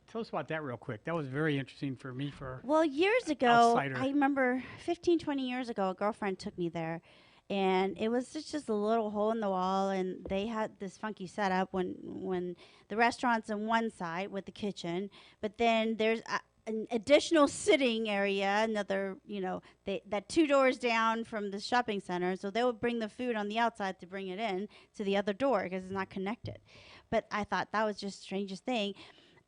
[SPEAKER 3] Tell us about that real quick. That was very interesting for me.
[SPEAKER 4] Well, years ago,
[SPEAKER 3] outsider.
[SPEAKER 4] I remember 15, 20 years ago, a girlfriend took me there. And it was just a little hole in the wall, and they had this funky setup when the restaurant's on one side with the kitchen, but then there's an additional sitting area, another, that 2 doors down from the shopping center. So they would bring the food on the outside to bring it in to the other door because it's not connected. But I thought that was just the strangest thing.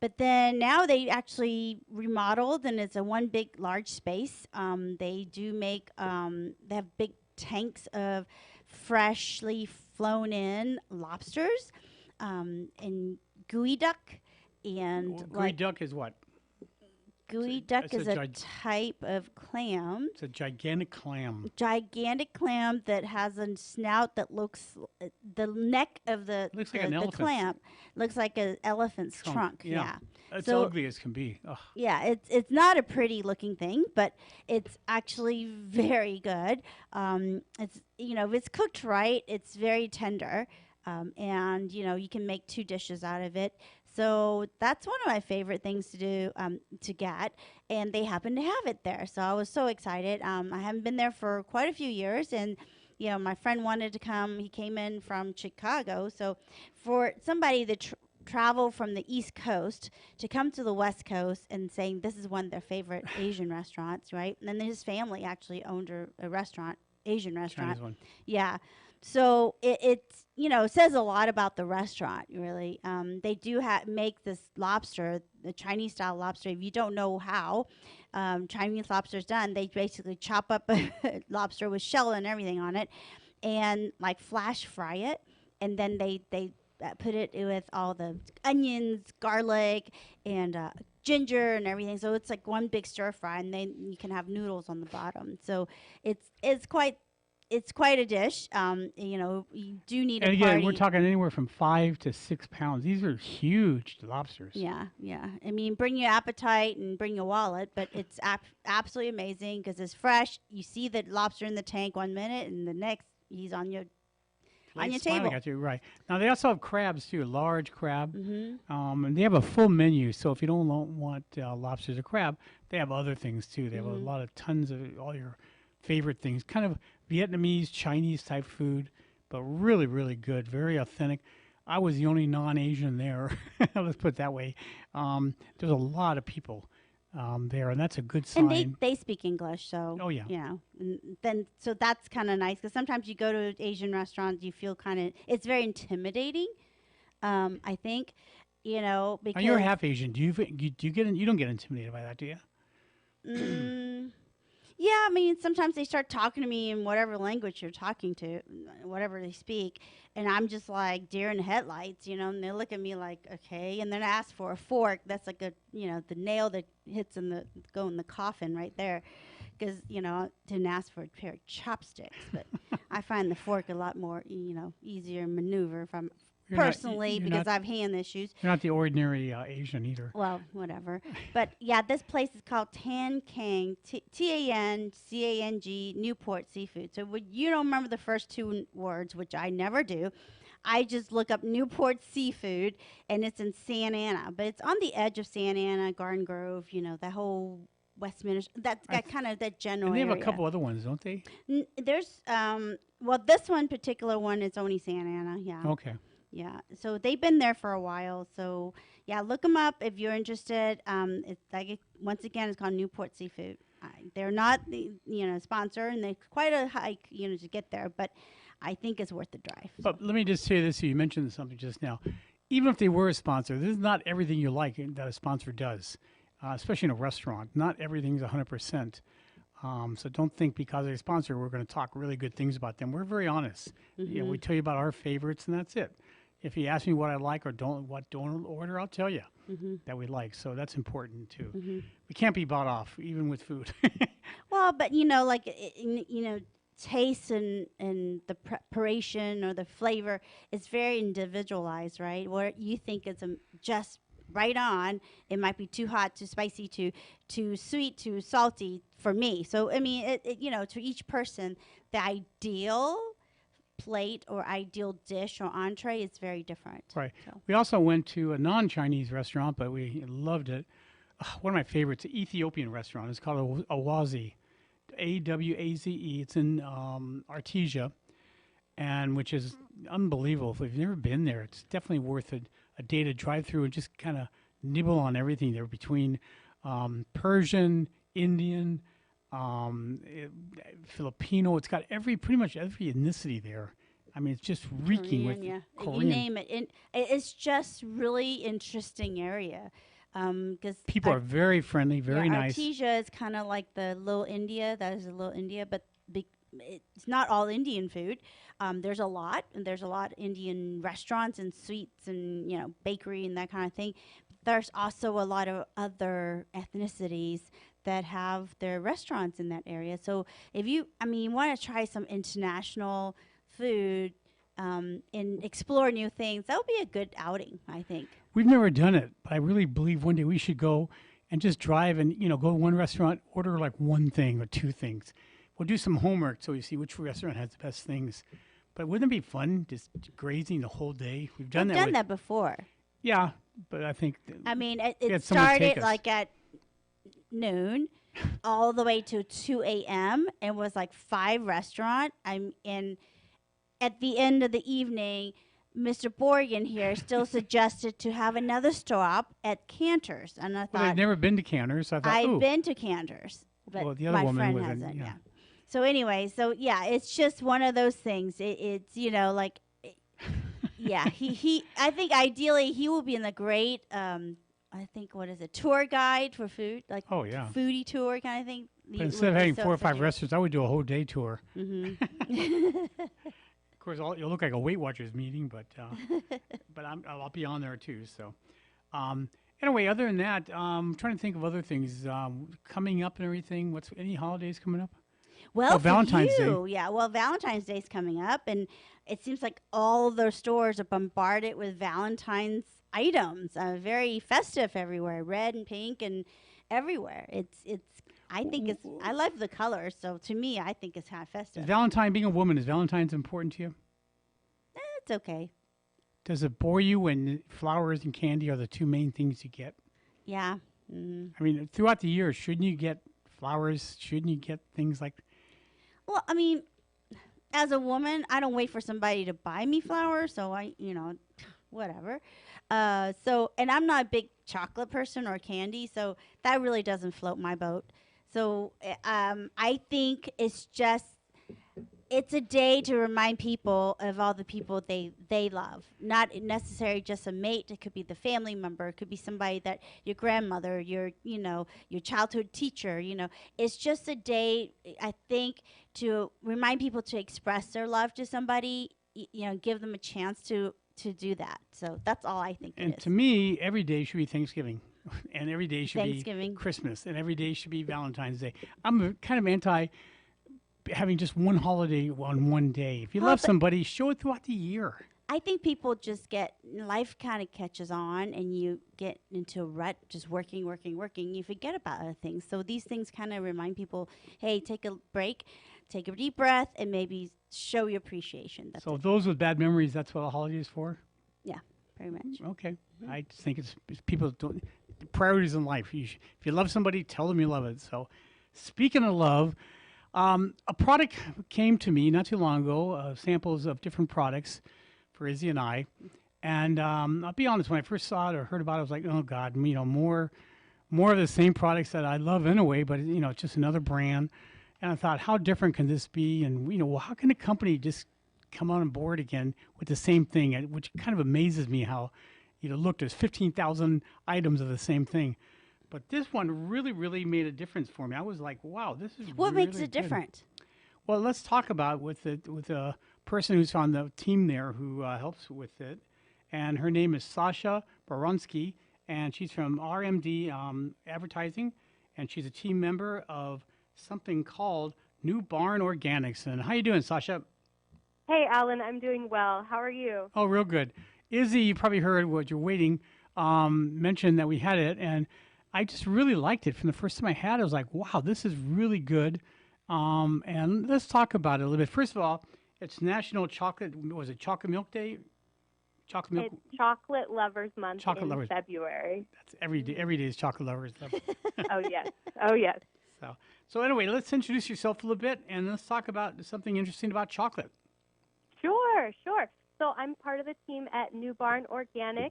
[SPEAKER 4] But then now they actually remodeled, and it's a one big large space. They do make, they have big tanks of freshly flown in lobsters. and gooey duck. And
[SPEAKER 3] Gooey duck is what?
[SPEAKER 4] Gooey duck
[SPEAKER 3] it's a
[SPEAKER 4] is a type of clam.
[SPEAKER 3] It's a gigantic clam.
[SPEAKER 4] Gigantic clam that has a snout that looks, the neck of the
[SPEAKER 3] Looks like an elephant's
[SPEAKER 4] clam looks like an elephant's trunk. Yeah.
[SPEAKER 3] It's
[SPEAKER 4] So-
[SPEAKER 3] ugly as can be. Ugh.
[SPEAKER 4] Yeah, it's not a pretty looking thing, but it's actually very good. It's if it's cooked right, it's very tender, and you can make 2 dishes out of it. So that's one of my favorite things to do to get, and they happen to have it there. So I was so excited. I haven't been there for quite a few years, and my friend wanted to come. He came in from Chicago, so for somebody that travel from the East Coast to come to the West Coast and saying this is one of their favorite Asian restaurants, right? And then his family actually owned a restaurant, Asian restaurant.
[SPEAKER 3] Chinese one.
[SPEAKER 4] Yeah. So it's says a lot about the restaurant, really. They do make this lobster, the Chinese style lobster. If you don't know how Chinese lobster is done, they basically chop up a lobster with shell and everything on it, and like flash fry it, and then they put it with all the onions, garlic, and ginger and everything. So it's like one big stir fry, and then you can have noodles on the bottom. So it's quite a dish. You do need
[SPEAKER 3] And
[SPEAKER 4] a
[SPEAKER 3] again,
[SPEAKER 4] party.
[SPEAKER 3] we're talking anywhere from 5 to 6 pounds. These are huge lobsters.
[SPEAKER 4] Yeah. I mean, bring your appetite and bring your wallet, but it's absolutely amazing because it's fresh. You see the lobster in the tank 1 minute, and the next he's on your
[SPEAKER 3] Smiling
[SPEAKER 4] table.
[SPEAKER 3] at you, right. Now, they also have crabs, too, large crab.
[SPEAKER 4] Mm-hmm.
[SPEAKER 3] And they have a full menu, so if you don't want lobsters or crab, they have other things, too. They have a tons of all your favorite things, kind of Vietnamese, Chinese type food, but really, really good, very authentic. I was the only non-Asian there, let's put it that way. There's a lot of people there, and that's a good sign.
[SPEAKER 4] And they speak English, so
[SPEAKER 3] Oh, yeah.
[SPEAKER 4] and then so that's kind of nice because sometimes you go to Asian restaurants, you feel it's very intimidating. I think, because
[SPEAKER 3] Now, you're half Asian. Do you don't get intimidated by that, do you?
[SPEAKER 4] Yeah, I mean, sometimes they start talking to me in whatever language you're talking to, whatever they speak, and I'm just like deer in the headlights, and they look at me like, okay, and then I ask for a fork. That's like the nail that hits in the coffin right there, because I didn't ask for a pair of chopsticks, but I find the fork a lot more, easier maneuver if I'm personally because I have hand issues.
[SPEAKER 3] You're not the ordinary Asian either.
[SPEAKER 4] Well, whatever. But yeah, this place is called Tan Cang, Tancang, Newport Seafood. So you don't remember the first 2 words, which I never do. I just look up Newport Seafood, and it's in Santa Ana. But it's on the edge of Santa Ana, Garden Grove, that whole Westminster. That's got kind of that general
[SPEAKER 3] And they have
[SPEAKER 4] area.
[SPEAKER 3] a couple other ones, don't they?
[SPEAKER 4] There's, this one particular one is only Santa Ana, yeah.
[SPEAKER 3] Okay.
[SPEAKER 4] Yeah, so they've been there for a while. So yeah, look them up if you're interested. It's once again, it's called Newport Seafood. They're not the sponsor, and they're quite a hike to get there, but I think it's worth the drive.
[SPEAKER 3] But let me just say this: you mentioned something just now. Even if they were a sponsor, this is not everything you like that a sponsor does, especially in a restaurant. Not everything's 100%. So don't think because they're a sponsor, we're going to talk really good things about them. We're very honest. We tell you about our favorites, and that's it. If you ask me what I like or don't order, I'll tell you that we like. So that's important too. We can't be bought off, even with food.
[SPEAKER 4] Well, but taste and the preparation or the flavor is very individualized, right? What you think is just right on, it might be too hot, too spicy, too sweet, too salty for me. So I mean, to each person, the ideal plate or ideal dish or entree is very different.
[SPEAKER 3] Right.
[SPEAKER 4] So.
[SPEAKER 3] We also went to a non-Chinese restaurant, but we loved it. One of my favorites, an Ethiopian restaurant. It's called Awaze, Awaze. It's in Artesia, and which is unbelievable. If you've never been there, it's definitely worth a day to drive through and just kind of nibble on everything there between Persian, Indian, Filipino. It's got pretty much every ethnicity there. I mean, it's just reeking with Korean.
[SPEAKER 4] You name it. And it's just really interesting area. Because
[SPEAKER 3] people are very friendly, very nice.
[SPEAKER 4] Artesia is kind of like the little India. That is a little India, but it's not all Indian food. There's a lot, and there's a lot of Indian restaurants and sweets and bakery and that kind of thing. There's also a lot of other ethnicities that have their restaurants in that area. So if you want to try some international food and explore new things, that would be a good outing, I think.
[SPEAKER 3] We've never done it, but I really believe one day we should go and just drive and go to one restaurant, order like one thing or two things. We'll do some homework so we see which restaurant has the best things. But wouldn't it be fun just grazing the whole day? We've done that
[SPEAKER 4] before.
[SPEAKER 3] Yeah, but I think
[SPEAKER 4] it started like at noon all the way to 2 a.m. and was like 5 restaurants. And at the end of the evening, Mr. Borgen here still suggested to have another stop at Cantor's, and I thought,
[SPEAKER 3] I've never been to Cantor's. So I thought,
[SPEAKER 4] I've been to Cantor's, but
[SPEAKER 3] the other
[SPEAKER 4] my
[SPEAKER 3] woman
[SPEAKER 4] friend hasn't. Yeah. So anyway, it's just one of those things. He I think ideally he will be in the great tour guide for food, like foodie tour kind of thing.
[SPEAKER 3] But instead of having 4 or 5 restaurants, I would do a whole day tour.
[SPEAKER 4] Mm-hmm.
[SPEAKER 3] Of course, you'll look like a Weight Watchers meeting, but I'll be on there too. So anyway, other than that, I'm trying to think of other things coming up and everything. Any holidays coming up?
[SPEAKER 4] Well,
[SPEAKER 3] Valentine's Day.
[SPEAKER 4] Yeah. Well, Valentine's Day is coming up, and it seems like all the stores are bombarded with Valentine's items. Very festive everywhere, red and pink and everywhere. I love the colors, so to me, I think it's kind of festive.
[SPEAKER 3] Being a woman, is Valentine's important to you?
[SPEAKER 4] It's okay.
[SPEAKER 3] Does it bore you when flowers and candy are the 2 main things you get?
[SPEAKER 4] Yeah. Mm-hmm.
[SPEAKER 3] I mean, throughout the year, shouldn't you get flowers? Shouldn't you get things like...
[SPEAKER 4] Well, as a woman, I don't wait for somebody to buy me flowers, so whatever. And I'm not a big chocolate person or candy, so that really doesn't float my boat. So I think it's a day to remind people of all the people they love. Not necessarily just a mate. It could be the family member. It could be somebody that your grandmother, your childhood teacher. It's just a day, I think, to remind people to express their love to somebody. Give them a chance to do that. So that's all I think.
[SPEAKER 3] And to me, every day should be Thanksgiving. And every day should be Christmas. And every day should be Valentine's Day. I'm kind of anti having just one holiday on one day. If you love somebody, show it throughout the year.
[SPEAKER 4] I think people just life kind of catches on and you get into a rut, just working. You forget about other things. So these things kind of remind people, hey, take a break, take a deep breath, and maybe show your appreciation.
[SPEAKER 3] So those with bad memories, that's what a holiday is for?
[SPEAKER 4] Yeah, pretty much.
[SPEAKER 3] Okay. Mm-hmm. I just think it's people don't, priorities in life. If you love somebody, tell them you love it. So speaking of love, a product came to me not too long ago, samples of different products for Izzy and I. And I'll be honest, when I first saw it or heard about it, I was like, oh, God, more of the same products that I love anyway, but, it's just another brand. And I thought, how different can this be? And, how can a company just come on board again with the same thing? Which kind of amazes me how, look, there's 15,000 items of the same thing. But this one really, really made a difference for me. I was like, wow, this is
[SPEAKER 4] what
[SPEAKER 3] really
[SPEAKER 4] makes it different?
[SPEAKER 3] Well, let's talk about with a person who's on the team there who helps with it. And her name is Sasha Baronsky, and she's from RMD Advertising, and she's a team member of something called New Barn Organics. And how you doing, Sasha?
[SPEAKER 5] Hey, Alan, I'm doing well. How are you?
[SPEAKER 3] Oh, real good. Izzy, you probably heard what you're waiting, mentioned that we had it, and I just really liked it. From the first time I had it, I was like, wow, this is really good. And let's talk about it a little bit. First of all, it's National Chocolate Milk Day?
[SPEAKER 5] It's Chocolate Lovers Month in February.
[SPEAKER 3] That's every day. Every day is Chocolate Lovers.
[SPEAKER 5] Oh, yes.
[SPEAKER 3] So anyway, let's introduce yourself a little bit, and let's talk about something interesting about chocolate.
[SPEAKER 5] Sure. So I'm part of the team at New Barn Organics.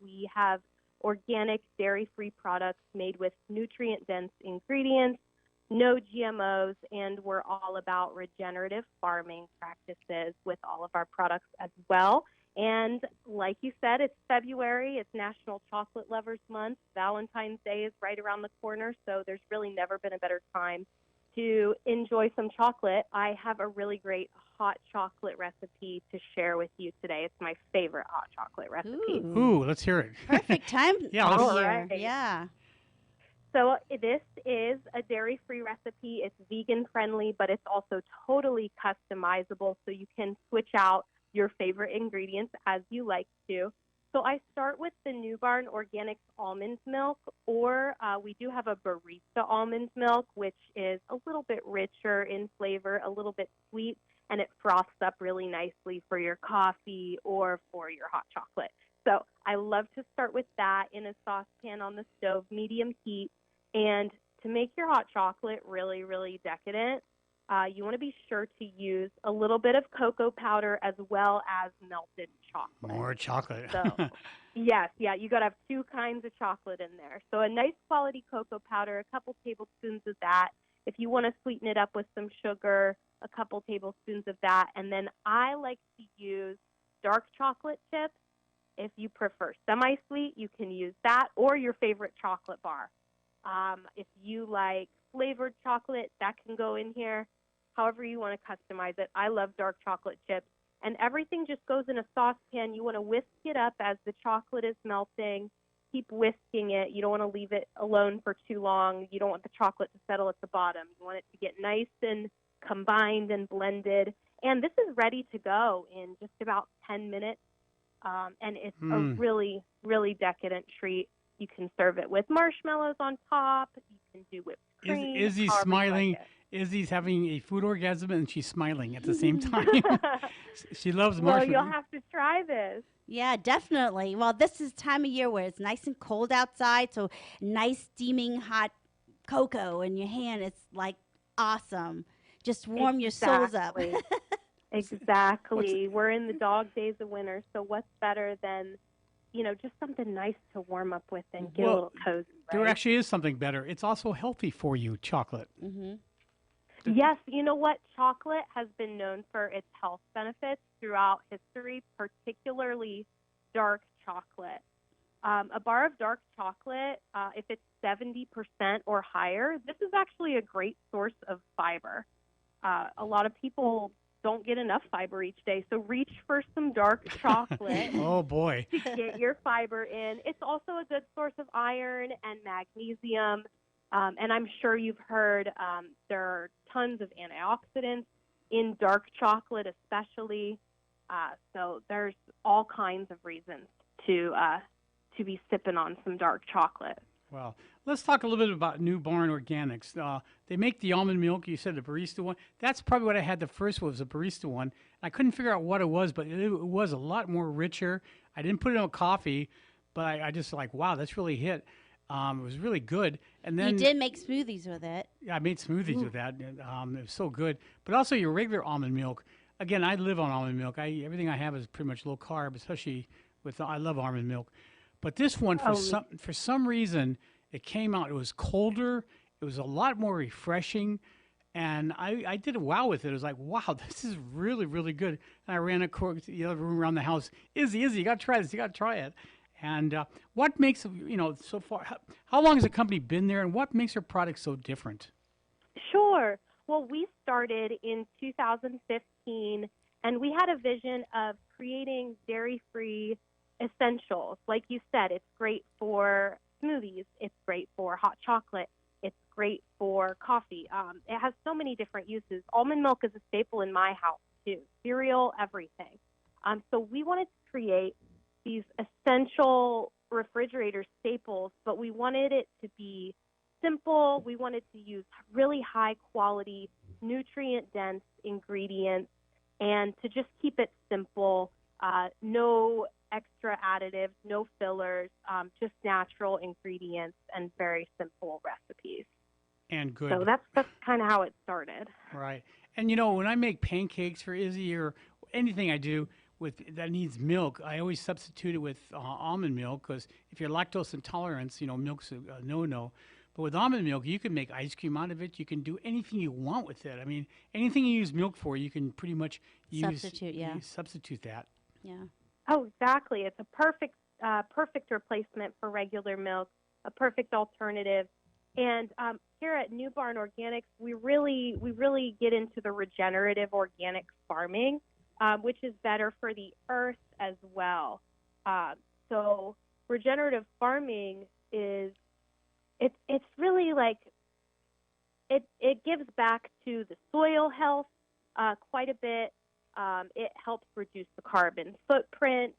[SPEAKER 5] We have organic dairy-free products made with nutrient-dense ingredients, no GMOs, and we're all about regenerative farming practices with all of our products as well. And like you said, it's February. It's National Chocolate Lovers Month. Valentine's Day is right around the corner, so there's really never been a better time to enjoy some chocolate, I have a really great hot chocolate recipe to share with you today. It's my favorite hot chocolate recipe.
[SPEAKER 3] Ooh, let's hear it.
[SPEAKER 4] Perfect time
[SPEAKER 3] Yeah,
[SPEAKER 4] of
[SPEAKER 3] let's-
[SPEAKER 4] year.
[SPEAKER 5] Right.
[SPEAKER 4] Yeah.
[SPEAKER 5] So this is a dairy-free recipe. It's vegan-friendly, but it's also totally customizable, so you can switch out your favorite ingredients as you like to. So I start with the New Barn Organics almond milk, or we do have a barista almond milk, which is a little bit richer in flavor, a little bit sweet, and it froths up really nicely for your coffee or for your hot chocolate. So I love to start with that in a saucepan on the stove, medium heat. And to make your hot chocolate really, really decadent, you want to be sure to use a little bit of cocoa powder as well as melted chocolate.
[SPEAKER 3] More chocolate.
[SPEAKER 5] So, yes, you got to have two kinds of chocolate in there. So a nice quality cocoa powder, a couple tablespoons of that. If you want to sweeten it up with some sugar, a couple tablespoons of that. And then I like to use dark chocolate chips. If you prefer semi-sweet, you can use that, or your favorite chocolate bar. If you like flavored chocolate, that can go in here. However you want to customize it. I love dark chocolate chips. And everything just goes in a saucepan. You want to whisk it up as the chocolate is melting. Keep whisking it. You don't want to leave it alone for too long. You don't want the chocolate to settle at the bottom. You want it to get nice and combined and blended. And this is ready to go in just about 10 minutes. And it's a really, really decadent treat. You can serve it with marshmallows on top. You can do whipped cream.
[SPEAKER 3] Izzy's
[SPEAKER 5] however you
[SPEAKER 3] smiling.
[SPEAKER 5] like it.
[SPEAKER 3] Izzy's having a food orgasm and she's smiling at the same time. She loves
[SPEAKER 5] Well,
[SPEAKER 3] marshmallows.
[SPEAKER 5] you'll have to try this.
[SPEAKER 4] Yeah, definitely. Well, this is time of year where it's nice and cold outside, so nice steaming hot cocoa in your hand. It's like awesome. Just warm your souls up.
[SPEAKER 5] Exactly. We're in the dog days of winter, so what's better than, just something nice to warm up with and get a little cozy,
[SPEAKER 3] There
[SPEAKER 5] right?
[SPEAKER 3] actually is something better. It's also healthy for you, chocolate.
[SPEAKER 4] Mm-hmm.
[SPEAKER 5] Yes, you know what? Chocolate has been known for its health benefits throughout history, particularly dark chocolate. A bar of dark chocolate, if it's 70% or higher, this is actually a great source of fiber. A lot of people don't get enough fiber each day, so reach for some dark chocolate
[SPEAKER 3] Oh, boy.
[SPEAKER 5] to get your fiber in. It's also a good source of iron and magnesium. And I'm sure you've heard there are tons of antioxidants in dark chocolate especially. So there's all kinds of reasons to be sipping on some dark chocolate.
[SPEAKER 3] Well, let's talk a little bit about New Barn Organics. They make the almond milk. You said the barista one. That's probably what I had the first was the barista one. I couldn't figure out what it was, but it was a lot more richer. I didn't put it in coffee, but I just like, wow, that's really hit. It was really good. And then
[SPEAKER 4] You did make smoothies with it.
[SPEAKER 3] Yeah, I made smoothies with that. It was so good. But also your regular almond milk. Again, I live on almond milk. Everything I have is pretty much low carb, especially with I love almond milk. But this one, for some reason, it came out. It was colder. It was a lot more refreshing, and I did a wow with it. It was like, wow, this is really, really good. And I ran to the other room around the house. Izzy, you got to try this. You got to try it. And what makes so far? How long has the company been there, and what makes your product so different?
[SPEAKER 5] Sure. Well, we started in 2015, and we had a vision of creating dairy-free essentials. Like you said, it's great for smoothies. It's great for hot chocolate. It's great for coffee. It has so many different uses. Almond milk is a staple in my house, too. Cereal, everything. So we wanted to create these essential refrigerator staples, but we wanted it to be simple. We wanted to use really high quality, nutrient dense ingredients and to just keep it simple. No extra additives, no fillers, just natural ingredients and very simple recipes.
[SPEAKER 3] And good.
[SPEAKER 5] So that's kind of how it started.
[SPEAKER 3] Right. And when I make pancakes for Izzy or anything I do that needs milk, I always substitute it with almond milk because if you're lactose intolerant, milk's a no-no. But with almond milk, you can make ice cream out of it. You can do anything you want with it. I mean, anything you use milk for, you can pretty much substitute that.
[SPEAKER 4] Yeah.
[SPEAKER 5] Oh, exactly. It's a perfect replacement for regular milk, a perfect alternative. And here at New Barn Organics, we really get into the regenerative organic farming, which is better for the earth as well. So regenerative farming it's really like it gives back to the soil health quite a bit. It helps reduce the carbon footprint,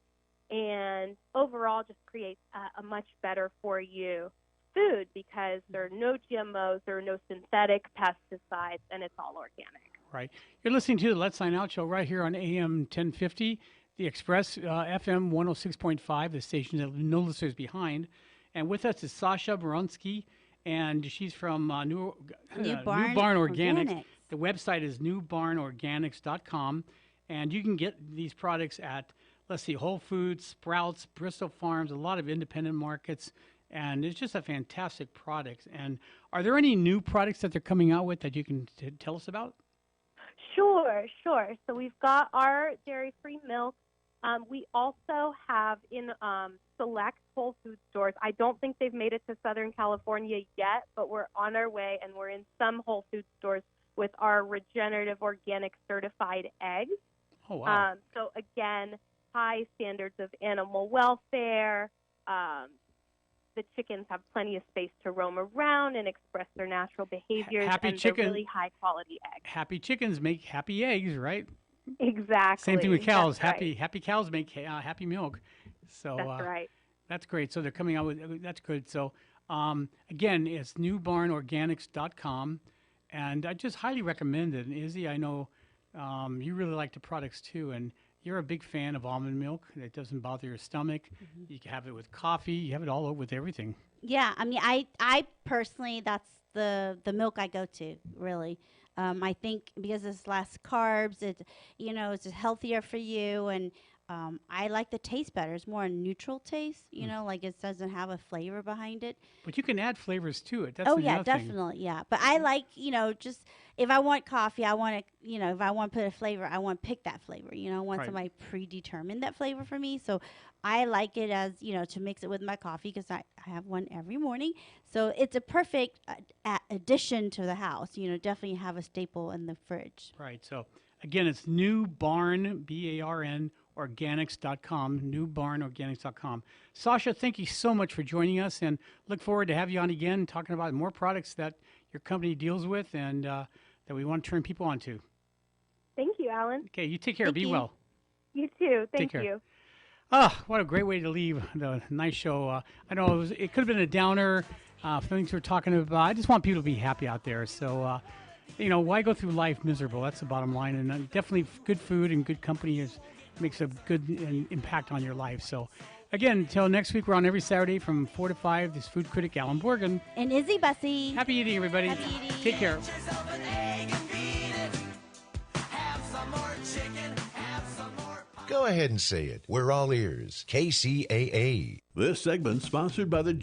[SPEAKER 5] and overall just creates a much better for you food because there are no GMOs, there are no synthetic pesticides, and it's all organic.
[SPEAKER 3] Right. You're listening to the Let's Sign Out show right here on AM 1050, the Express, FM 106.5, the station that no listeners behind. And with us is Sasha Baronsky, and she's from New Barn Organics. The website is newbarnorganics.com, and you can get these products at, let's see, Whole Foods, Sprouts, Bristol Farms, a lot of independent markets, and it's just a fantastic product. And are there any new products that they're coming out with that you can tell us about?
[SPEAKER 5] Sure. So we've got our dairy-free milk. We also have in select Whole Food stores. I don't think they've made it to Southern California yet, but we're on our way, and we're in some Whole Food stores with our regenerative organic certified eggs.
[SPEAKER 3] Oh, wow.
[SPEAKER 5] So again, high standards of animal welfare. The chickens have plenty of space to roam around and express their natural behaviors. They're really high quality eggs.
[SPEAKER 3] Happy chickens make happy eggs, right?
[SPEAKER 5] Exactly.
[SPEAKER 3] Same thing with cows.
[SPEAKER 5] That's
[SPEAKER 3] Happy cows make happy milk. So
[SPEAKER 5] that's right.
[SPEAKER 3] That's great. So they're coming out with that's good. So again, it's newbarnorganics.com, and I just highly recommend it. And Izzy, I know you really like the products too, and you're a big fan of almond milk. It doesn't bother your stomach. Mm-hmm. You can have it with coffee. You have it all over with everything.
[SPEAKER 4] Yeah, I mean, I personally, that's the milk I go to, really. I think because it's less carbs, it's just healthier for you, and I like the taste better. It's more a neutral taste, like it doesn't have a flavor behind it.
[SPEAKER 3] But you can add flavors to it. That's
[SPEAKER 4] definitely, yeah. But I like, just if I want coffee, I want to, if I want to put a flavor, I want to pick that flavor. I want somebody predetermined that flavor for me. So I like it as, to mix it with my coffee because I have one every morning. So it's a perfect addition to the house. Definitely have a staple in the fridge.
[SPEAKER 3] Right. So again, it's New Barn, BARN, organics.com, newbarnorganics.com. Sasha, thank you so much for joining us, and look forward to have you on again talking about more products that your company deals with and that we want to turn people on to.
[SPEAKER 5] Thank you, Alan.
[SPEAKER 3] Okay, you take care. Be well.
[SPEAKER 5] You too. Thank you.
[SPEAKER 3] What a great way to leave the nice show. I know it could have been a downer, things we're talking about. I just want people to be happy out there. So, why go through life miserable? That's the bottom line. And definitely good food and good company makes a good impact on your life. So, again, until next week, we're on every Saturday from 4 to 5. This food critic, Allan Borgen.
[SPEAKER 4] And Izzy Bussey.
[SPEAKER 3] Happy eating, everybody.
[SPEAKER 4] Happy eating.
[SPEAKER 3] Take care.
[SPEAKER 6] Go ahead and say it. We're all ears. KCAA.
[SPEAKER 1] This segment sponsored by the